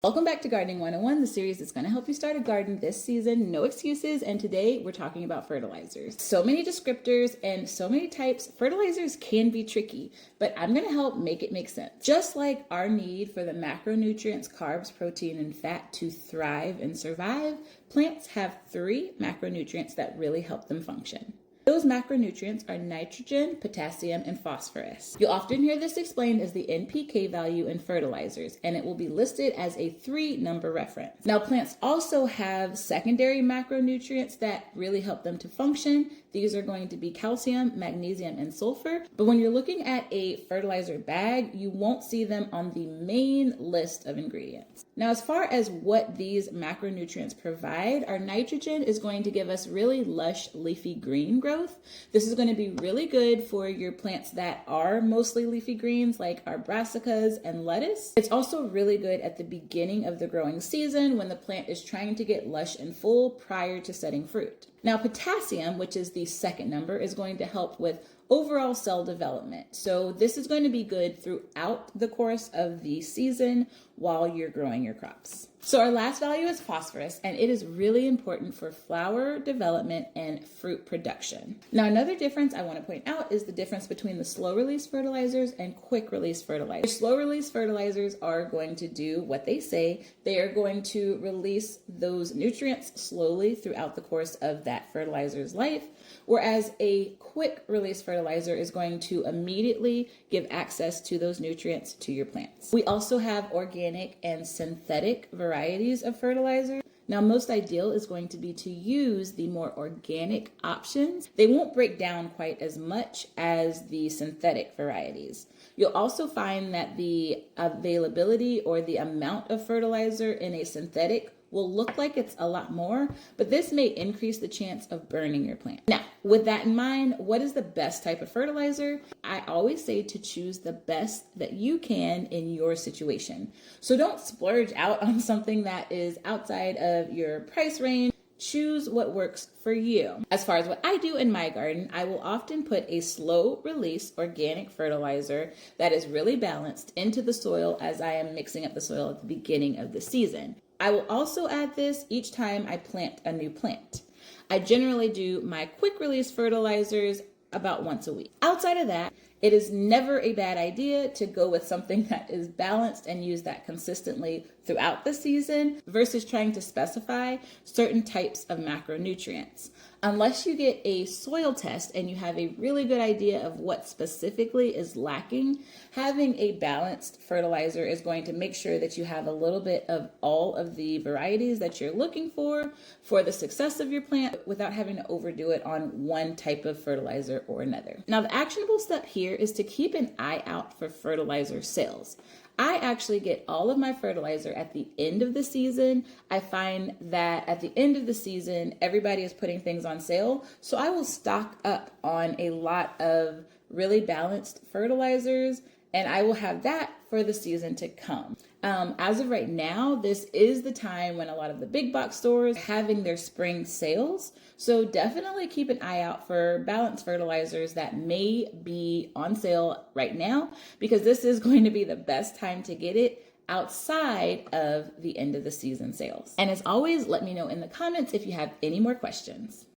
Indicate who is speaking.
Speaker 1: Welcome back to Gardening 101, the series that's going to help you start a garden this season. No excuses, and today we're talking about fertilizers. So many descriptors and so many types. Fertilizers can be tricky, but I'm going to help make it make sense. Just like our need for the macronutrients, carbs, protein, and fat to thrive and survive, plants have 3 macronutrients that really help them function. Those macronutrients are nitrogen, potassium, and phosphorus. You'll often hear this explained as the NPK value in fertilizers, and it will be listed as a 3-number reference. Now, plants also have secondary macronutrients that really help them to function. These are going to be calcium, magnesium, and sulfur. But when you're looking at a fertilizer bag, you won't see them on the main list of ingredients. Now, as far as what these macronutrients provide, our nitrogen is going to give us really lush, leafy green growth. This is going to be really good for your plants that are mostly leafy greens, like our brassicas and lettuce. It's also really good at the beginning of the growing season when the plant is trying to get lush and full prior to setting fruit. Now, potassium, which is the second number, is going to help with overall cell development. So this is going to be good throughout the course of the season while you're growing your crops. So our last value is phosphorus, and it is really important for flower development and fruit production. Now, another difference I want to point out is the difference between the slow release fertilizers and quick release fertilizers. Slow release fertilizers are going to do what they say. They are going to release those nutrients slowly throughout the course of that fertilizer's life, whereas a quick release fertilizer is going to immediately give access to those nutrients to your plants. We also have organic and synthetic varieties of fertilizer. Now, most ideal is going to be to use the more organic options. They won't break down quite as much as the synthetic varieties. You'll also find that the availability or the amount of fertilizer in a synthetic will look like it's a lot more, but this may increase the chance of burning your plant. Now, with that in mind, what is the best type of fertilizer? I always say to choose the best that you can in your situation. So don't splurge out on something that is outside of your price range. Choose what works for you. As far as what I do in my garden, I will often put a slow release organic fertilizer that is really balanced into the soil as I am mixing up the soil at the beginning of the season. I will also add this each time I plant a new plant. I generally do my quick release fertilizers about once a week. Outside of that, it is never a bad idea to go with something that is balanced and use that consistently throughout the season versus trying to specify certain types of macronutrients. Unless you get a soil test and you have a really good idea of what specifically is lacking, having a balanced fertilizer is going to make sure that you have a little bit of all of the varieties that you're looking for the success of your plant without having to overdo it on one type of fertilizer or another. Now, the actionable step here is to keep an eye out for fertilizer sales. I actually get all of my fertilizer at the end of the season. I find that at the end of the season, everybody is putting things on sale. So I will stock up on a lot of really balanced fertilizers, and I will have that for the season to come. As of right now, this is the time when a lot of the big box stores are having their spring sales. So definitely keep an eye out for balanced fertilizers that may be on sale right now, because this is going to be the best time to get it outside of the end of the season sales. And as always, let me know in the comments if you have any more questions.